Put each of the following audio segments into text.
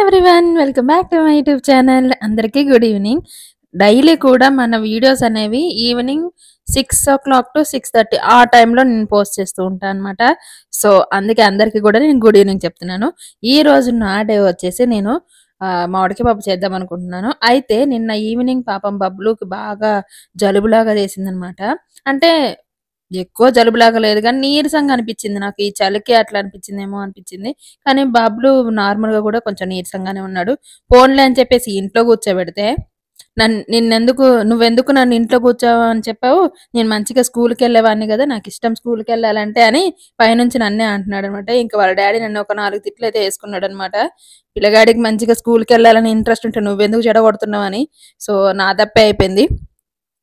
Everyone welcome back to my YouTube channel. అందరికీ good evening. Daily కూడా మన videos అనేవి ఈవినింగ్ 6 o'clock to 6:30 ఆ టైంలో నేను పోస్ట్ చేస్తూ ఉంటాను అనమాట. సో అందుకే అందరికీ కూడా నేను గుడ్ ఈవినింగ్ చెప్తున్నాను. ఈ రోజు నా డే వచ్చేసి నేను మామిడికాయ పప్పు చేద్దాం అనుకుంటున్నాను. అయితే నిన్న ఈవినింగ్ పాపం బబ్లుకి బాగా జలుబులాగా చేసిందనమాట. అంటే ఎక్కువ జలుబులాగా లేదు గానీ నీరసంగా అనిపిచ్చింది నాకు. ఈ చలికి అట్లా అనిపిచ్చిందేమో అనిపిచ్చింది. కానీ బబ్లు నార్మల్‌గా గూడా కొంచెం నీరసంగానే ఉన్నాడు. పోనీలే అని చెప్పేసి ఇంట్లో కూర్చోబెడితే నువ్వెందుకు నన్ను ఇంట్లో కూర్చోవు అని చెప్పావు? నేను మంచిగా స్కూలుకెళ్ళేవాడిని గదా! నాకిష్టం స్కూలుకెళ్ళాలంటే అని పైనుంచి నన్నే అంటున్నాడనమాట. ఇంక వాళ్ళ డ్యాడీ నన్ను ఒక 4 తిట్లయితే యేసుకున్నాడనమాట. పిల్లగాడికి మంచిగా స్కూలుకెళ్ళాలని ఇంట్రెస్ట్ ఉంటే నువ్వెందుకు చెడగొడుతున్నావని. సో, నా తప్పే అయిపోయింది.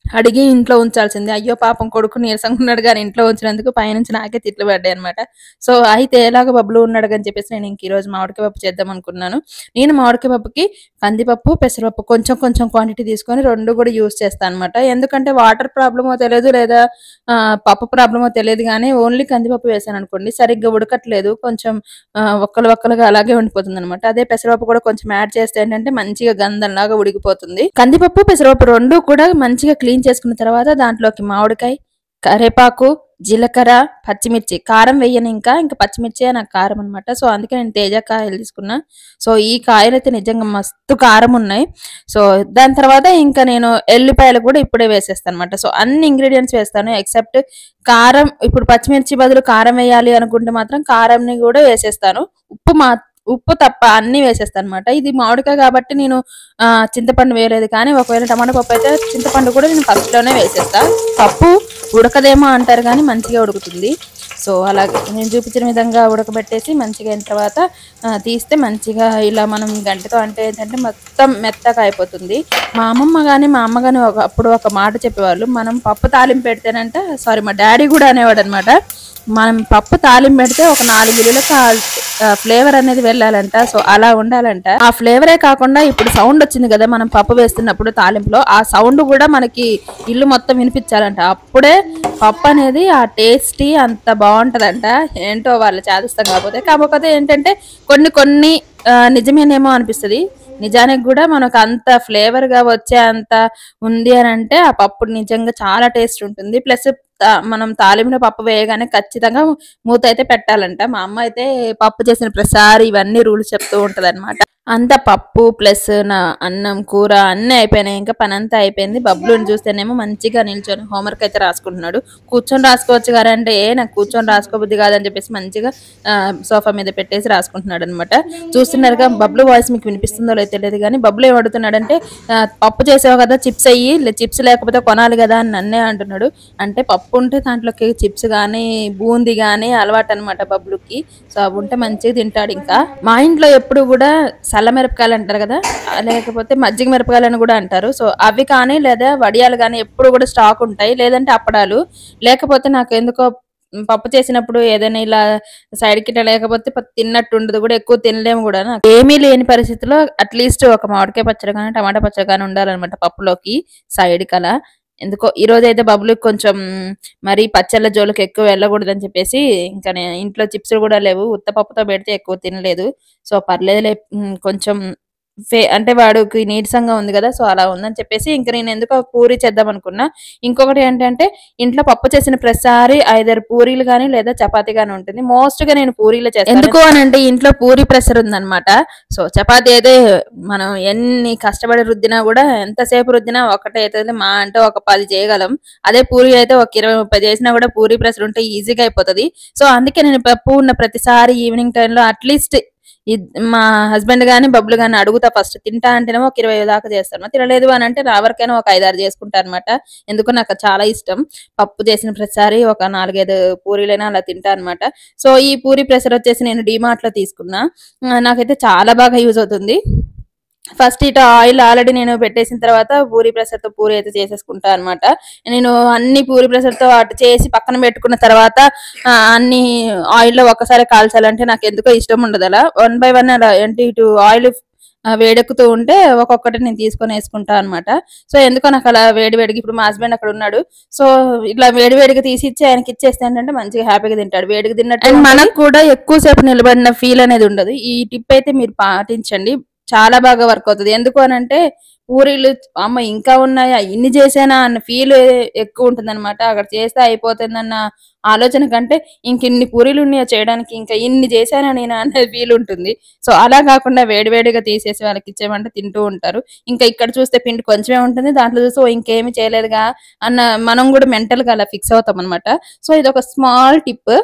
అడిగి ఇంట్లో ఉంచాల్సిందే. అయ్యో! పాపం కొడుకు నీరసంగా ఉన్నాడు గాని ఇంట్లో ఉంచినందుకు పైనుంచి నాకే తిట్లు పడ్డాయన్నమాట. సో, అయితే ఎలాగో బబ్లు ఉన్నాడు అని చెప్పేసి నేను ఇంక ఈరోజు మామిడికాయ పప్పు చేద్దాం అనుకున్నాను. నేను మామిడికాయ పప్పుకి కందిపప్పు, పెసరపప్పు కొంచెం కొంచెం క్వాంటిటీ తీసుకొని 2 కూడా యూజ్ చేస్తానన్నమాట. ఎందుకంటే వాటర్ ప్రాబ్లమో తెలియదు లేదా పప్పు ప్రాబ్లమో తెలియదు గానీ ఓన్లీ కందిపప్పు వేసాననుకోండి సరిగ్గా ఉడకట్లేదు. కొంచెం ఒక్కలుగా అలాగే ఉండిపోతుందన్నమాట. అదే పెసరపప్పు కూడా కొంచెం యాడ్ చేస్తే ఏంటంటే మంచిగా గంధంలాగా ఉడికిపోతుంది. కందిపప్పు, పెసరపప్పు 2 కూడా మంచిగా క్లీన్ చేసుకున్న తర్వాత దాంట్లోకి మామిడికాయ, కరివేపాకు, జీలకర్ర, పచ్చిమిర్చి, కారం వేయను ఇంకా పచ్చిమిర్చే నాకు కారం అనమాట. సో అందుకే నేను తేజ కాయలు తీసుకున్నా. సో ఈ కాయలైతే నిజంగా మస్తు కారం ఉన్నాయి. సో దాని తర్వాత ఇంకా నేను ఎల్లిపాయలు కూడా ఇప్పుడే వేసేస్తాను అనమాట. సో అన్ని ఇంగ్రీడియంట్స్ వేస్తాను ఎక్సెప్ట్ కారం. ఇప్పుడు పచ్చిమిర్చి బదులు కారం వేయాలి అనుకుంటే మాత్రం కారంని కూడా వేసేస్తాను. ఉప్పు తప్ప అన్ని వేసేస్తాను అనమాట. ఇది మామిడికాయ కాబట్టి నేను చింతపండు వేయలేదు. కానీ ఒకవేళ టమాటా పప్పు అయితే చింతపండు కూడా నేను ఫస్ట్ లోనే వేసేస్తా. పప్పు ఉడకదేమో అంటారు కానీ మంచిగా ఉడుకుతుంది. సో అలాగే నేను చూపించిన విధంగా ఉడకబెట్టేసి మంచిగా అయిన తర్వాత తీస్తే మంచిగా ఇలా మనం గంటతో అంటే ఏంటంటే మొత్తం మెత్తగా అయిపోతుంది. మా అమ్మమ్మ కానీ మా అమ్మ కానీ అప్పుడు ఒక మాట చెప్పేవాళ్ళు, మనం పప్పు తాలింపు పెడితేనంట మా డాడీ కూడా అనేవాడు అనమాట, మనం పప్పు తాలింపు పెడితే ఒక 4 గిన్నెలకు ఫ్లేవర్ అనేది వెళ్ళాలంట. సో అలా ఉండాలంట. ఆ ఫ్లేవరే కాకుండా ఇప్పుడు సౌండ్ వచ్చింది కదా మనం పప్పు వేస్తున్నప్పుడు తాలింపులో, ఆ సౌండ్ కూడా మనకి ఇల్లు మొత్తం వినిపించాలంట. అప్పుడే పప్పు అనేది ఆ టేస్టీ అంత బాగుంటదంట. ఏంటో వాళ్ళు చేదిస్తాం కాకపోతే ఏంటంటే కొన్ని నిజమేనేమో అనిపిస్తుంది. నిజానికి కూడా మనకు అంత ఫ్లేవర్ గా వచ్చే అంత ఉంది అని అంటే ఆ పప్పు నిజంగా చాలా టేస్ట్ ఉంటుంది. ప్లస్ మనం తాలింపులో పప్పు వేయగానే ఖచ్చితంగా మూత అయితే పెట్టాలంట. మా అమ్మ అయితే పప్పు చేసిన ప్రతిసారి ఇవన్నీ రూల్స్ చెప్తూ ఉంటది అనమాట. అంత పప్పు ప్లస్ నా అన్నం కూర అన్నీ అయిపోయినాయి. ఇంకా పని అంతా అయిపోయింది. బబ్లుని చూస్తేనేమో మంచిగా నిల్చొని హోంవర్క్ అయితే రాసుకుంటున్నాడు. కూర్చొని రాసుకోవచ్చు కదా అంటే నాకు కూర్చొని రాసుకోబుద్ది కాదని చెప్పేసి మంచిగా సోఫా మీద పెట్టేసి రాసుకుంటున్నాడు అనమాట. చూస్తున్నారుగా బబ్లు వాయిస్ మీకు వినిపిస్తుందో లేదో తెలియదు కానీ బబ్లు ఏం అడుగుతున్నాడంటే పప్పు చేసావు కదా చిప్స్ అయ్యి, చిప్స్ లేకపోతే కొనాలి కదా అని నన్నే అంటున్నాడు. అంటే పప్పు ఉంటే దాంట్లోకి చిప్స్ కానీ బూందీ కానీ అలవాటు అనమాట బబ్లుకి. సో అవి ఉంటే మంచిగా తింటాడు. ఇంకా మా ఇంట్లో ఎప్పుడు కూడా చల్ల మిరపకాయలు అంటారు కదా, లేకపోతే మజ్జిగ మిరపకాయలు అని కూడా అంటారు. సో అవి కానీ లేదా వడియాలు కానీ ఎప్పుడు కూడా స్టాక్ ఉంటాయి. లేదంటే అప్పడాలు. లేకపోతే నాకు ఎందుకో పప్పు చేసినప్పుడు ఏదైనా ఇలా సైడ్ కిట్ట లేకపోతే తిన్నట్టు ఉండదు కూడా, ఎక్కువ తినలేము కూడా. నాకు ఏమీ లేని పరిస్థితిలో అట్లీస్ట్ ఒక మామిడికాయ పచ్చడి కానీ టమాటా పచ్చడి కానీ ఉండాలన్నమాట పప్పులోకి సైడ్ కలా. ఎందుకో ఈ రోజు అయితే బబ్లుకి కొంచెం మరి పచ్చళ్ళ జోలికి ఎక్కువ వెళ్ళకూడదని చెప్పేసి ఇంకా ఇంట్లో చిప్స్ కూడా లేవు. ఉత్తపప్పుతో పెడితే ఎక్కువ తినలేదు. సో పర్లేదులే కొంచెం అంటే వాడికి నీరసంగా ఉంది కదా, సో అలా ఉందని చెప్పేసి ఇంకా నేను ఎందుకో పూరి చేద్దాం అనుకున్నా. ఇంకొకటి ఏంటంటే ఇంట్లో పప్పు చేసిన ప్రతిసారి ఐదర్ పూరీలు కానీ లేదా చపాతీ కానీ ఉంటుంది. మోస్ట్ గా నేను పూరీలు చేస్తాను. ఎందుకు అని అంటే ఇంట్లో పూరి ప్రెషర్ ఉందన్నమాట. సో చపాతీ అయితే మనం ఎన్ని కష్టపడి రుద్దినా కూడా ఎంతసేపు రుద్దినా ఒకటే అవుతుంది. మా అంటే ఒక 10 చేయగలం. అదే పూరి అయితే ఒక 20-30 చేసినా కూడా పూరి ప్రెషర్ ఉంటే ఈజీగా అయిపోతుంది. సో అందుకే నేను పప్పు ఉన్న ప్రతిసారి ఈవినింగ్ టైంలో అట్లీస్ట్ మా హస్బెండ్ గాని బబ్లు గాని అడుగుతా ఫస్ట్. తింటా అంటేనేమో ఒక 20 దాకా చేస్తాను. తినలేదు అని అంటే నా వరకైనా ఒక 5-6 చేసుకుంటా అనమాట. ఎందుకో నాకు చాలా ఇష్టం. పప్పు చేసిన ప్రతిసారి ఒక 4-5 పూరీలైనా అలా తింటా అనమాట. సో ఈ పూరి ప్రెషర్ వచ్చేసి నేను డిమార్ట్ లో తీసుకున్నా. నాకైతే చాలా బాగా యూజ్ అవుతుంది. ఫస్ట్ ఇటు ఆయిల్ ఆల్రెడీ నేను పెట్టేసిన తర్వాత పూరి ప్రెషర్ తో పూరి అయితే చేసేసుకుంటా అనమాట. నేను అన్ని పూరి ప్రెషర్ తో అటు చేసి పక్కన పెట్టుకున్న తర్వాత అన్ని ఆయిల్లో ఒక్కసారి కాల్చాలంటే నాకు ఎందుకో ఇష్టం ఉండదు. అలా 1 by 1 అలా ఏంటి ఇటు ఆయిల్ వేడెక్కుతూ ఉంటే ఒక్కొక్కటి నేను తీసుకొని వేసుకుంటా అనమాట. సో ఎందుకో నాకు అలా వేడివేడిగా ఇప్పుడు మా హస్బెండ్ అక్కడ ఉన్నాడు. సో ఇట్లా వేడివేడిగా తీసి ఇచ్చి ఆయనకి ఇచ్చేస్తే ఏంటంటే మంచిగా హ్యాపీగా తింటాడు. వేడిగా తిన్నట్టు మనకు కూడా ఎక్కువసేపు నిలబడిన ఫీల్ అనేది ఉండదు. ఈ టిప్ అయితే మీరు పాటించండి. చాలా బాగా వర్క్ అవుతది. ఎందుకు అనంటే పూరీలు అమ్మ ఇంకా ఉన్నాయా? ఇన్ని చేశానా? అన్న ఫీల్ ఎక్కువ ఉంటుందన్నమాట. అక్కడ చేస్తే అయిపోతుందన్న ఆలోచన కంటే ఇంకిన్ని పూరీలున్నాయా చేయడానికి, ఇంకా ఇన్ని చేశానా నేను అనే ఫీల్ ఉంటుంది. సో, అలా కాకుండా వేడి వేడిగా తీసేసి వాళ్ళకిచ్చామంటే తింటూ ఉంటారు. ఇంకా ఇక్కడ చూస్తే పిండి కొంచెమే ఉంటుంది. దాంట్లో చూస్తే ఓహ్! ఇంకేమి చేయలేదుగా అన్న మనం గూడా మెంటల్‌గా అలా ఫిక్స్ అవుతామనమాట. సో, ఇదొక స్మాల్ టిప్.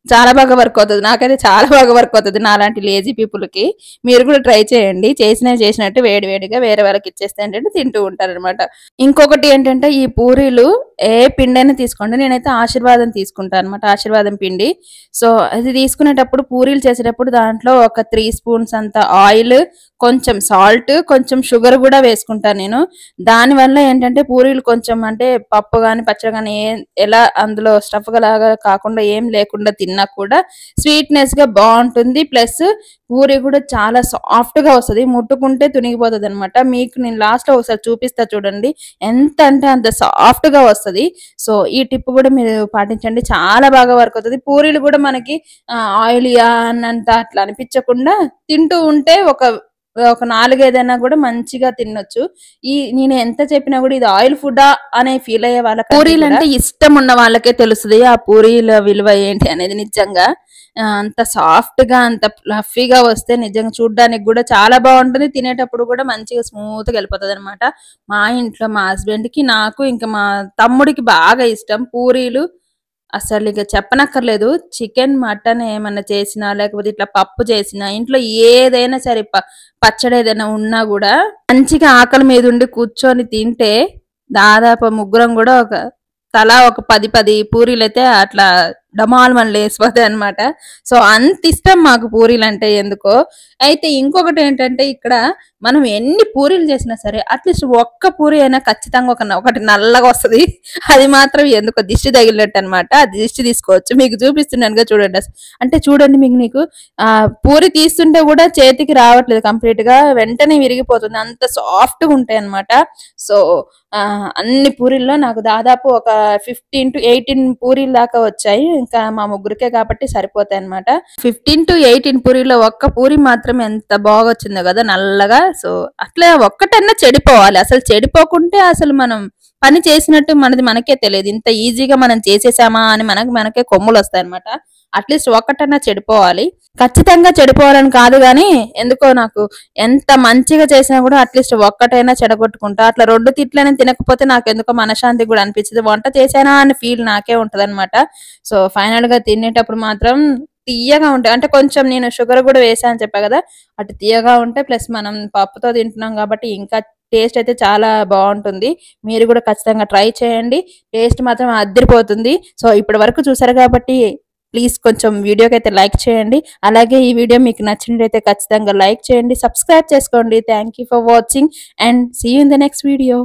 చాలా బాగా వర్క్ అవుతది. నాకైతే చాలా బాగా వర్క్ అవుతది. నాలాంటి లేజీ పీపుల్‌కి. మీరు కూడా ట్రై చేయండి. చేసినవి చేసినట్టు వేడి వేడిగా వేరే వాళ్ళకిచ్చేస్తే ఏంటంటే తింటూ ఉంటారనమాట. ఇంకొకటి ఏంటంటే ఈ పూరీలు ఏ పిండైనా తీసుకోండి. నేనైతే ఆశీర్వాదం తీసుకుంటా అనమాట. ఆశీర్వాదం పిండి. సో, అది తీసుకునేటప్పుడు పూరీలు చేసేటప్పుడు దాంట్లో ఒక 3 స్పూన్స్ అంత ఆయిల్, కొంచెం సాల్ట్, కొంచెం షుగర్ గూడా వేసుకుంటా నేను. దానివల్ల ఏంటంటే పూరీలు కొంచెం అంటే పప్పు గాని, పచ్చడి గాని ఎలా అందులో స్టఫ్‌గా లాగా కాకుండా ఏం లేకుండా తిన్నా కూడా స్వీట్‌నెస్‌గా బావుంటుంది. ప్లస్ పూరి కూడా చాలా సాఫ్ట్‌గా వస్తది. ముట్టుకుంటే తునిగిపోతదనమాట. మీకు నేను లాస్ట్‌లో ఒకసారి చూపిస్తా చూడండి. ఎంత అంటే అంత సాఫ్ట్‌గా వస్తది. సో, ఈ టిప్ కూడా మీరు పాటించండి. చాలా బాగా వర్క్ అవుతది. పూరీలు కూడా మనకి ఆయిలీయా అన్నంత అట్లా అనిపించకుండా తింటూ ఉంటే ఒక 4, 5 అయినా కూడా మంచిగా తినొచ్చు. నేను ఎంత చెప్పినా కూడా ఇది ఆయిల్ ఫుడ్డా అనే ఫీల్ అయ్యే వాళ్ళకంటే పూరీలంటే ఇష్టం ఉన్న వాళ్ళకే తెలుస్తది. ఆ పూరీల విలువ ఏంటి అనేది నిజంగా. అంత సాఫ్ట్‌గా అంత ఫ్లఫీగా వస్తే నిజంగా చూడ్డానికి కూడా చాలా బావుంటుంది. తినేటప్పుడు కూడా మంచిగా స్మూత్‌గా వెళ్ళిపోతదనమాట. మా ఇంట్లో మా హస్బెండ్‌కి, నాకు ఇంకా మా తమ్ముడికి బాగా ఇష్టం పూరీలు. అసలిక చెప్పనక్కర్లేదు. చికెన్, మటన్ ఏమన్నా చేసినా, లేకపోతే ఇట్లా పప్పు చేసినా, ఇంట్లో ఏదైనా సరే పచ్చడేదైనా ఉన్నా గూడా మంచిగా ఆకలి మీదుండి కూర్చొని తింటే దాదాపు ముగ్గురం గూడా తలా ఒక 10 పూరీలైతే అట్లా డమాల్మని లేసిపోతాయన్నమాట. సో, అంతిష్టం మాకు పూరీలంటే ఎందుకో. అయితే ఇంకొకటేంటంటే ఇక్కడ మనం ఎన్ని పూరీలు చేసినా సరే అట్‌లీస్ట్ ఒక్క పూరి అయినా ఖచ్చితంగా ఒకటి నల్లగా వస్తది. అది మాత్రం ఎందుకో దిష్టి తగిలినట్టనమాట. ఆ దిష్టి తీసుకోవచ్చు. మీకు చూపిస్తున్నానుగా చూడండి అంటే చూడండి మీకు పూరి తీస్తుంటే గూడా చేతికి రావట్లేదు కంప్లీట్‌గా. వెంటనే విరిగిపోతుంది. అంత సాఫ్ట్‌గా ఉంటాయన్నమాట. సో, అన్ని పూరీల్లో నాకు దాదాపు ఒక 15-18 పూరీల దాకా వచ్చాయి. ఇంకా మా ముగ్గురికే కాబట్టి సరిపోతాయన్నమాట. 15-18 పూరీలో ఒక్క పూరి మాత్రం ఎంత బాగొచ్చిందో గదా! నల్లగా. సో, అట్లా ఒక్కటన్నా చెడిపోవాలి. అసలు చెడిపోకుంటే అసలు మనం పని చేసినట్టు మనకే తెలియదు. ఇంత ఈజీగా మనం చేసేసామా అని మనకే కొమ్ములొస్తాయన్నమాట. అట్‌లీస్ట్ ఒక్కటన్నా చెడిపోవాలి. ఖచ్చితంగా చెడిపోవాలని కాదు గానీ, ఎందుకో నాకు ఎంత మంచిగా చేసినా గూడా అట్‌లీస్ట్ ఒక్కటైనా చెడగొట్టుకుంటా. అట్లా 2 తిట్లైనా తినకపోతే నాకెందుకో మనశ్శాంతి గూడా అనిపించదు. వంట చేశానా అన్న ఫీల్ నాకే ఉంటదనమాట. సో, ఫైనల్‌గా తినేటప్పుడు మాత్రం తియ్యగా ఉంటాయి. అంటే కొంచెం నేను షుగర్ గూడా వేసా అని చెప్పా గదా! అటు తియ్యగా ఉంటాయి. ప్లస్ మనం పప్పుతో తింటున్నాం గాబట్టి ఇంకా టేస్ట్ అయితే చాలా బావుంటుంది. మీరు గూడా ఖచ్చితంగా ట్రై చేయండి. టేస్ట్ మాత్రం అద్దిరిపోతుంది. సో, ఇప్పటి వరకు చూసారు కాబట్టి ప్లీజ్ కొంచెం వీడియోకైతే లైక్ చేయండి. అలాగే ఈ వీడియో మీకు నచ్చినట్లయితే ఖచ్చితంగా లైక్ చేయండి. సబ్స్క్రైబ్ చేసుకోండి. Thank you for watching and see you in the next video.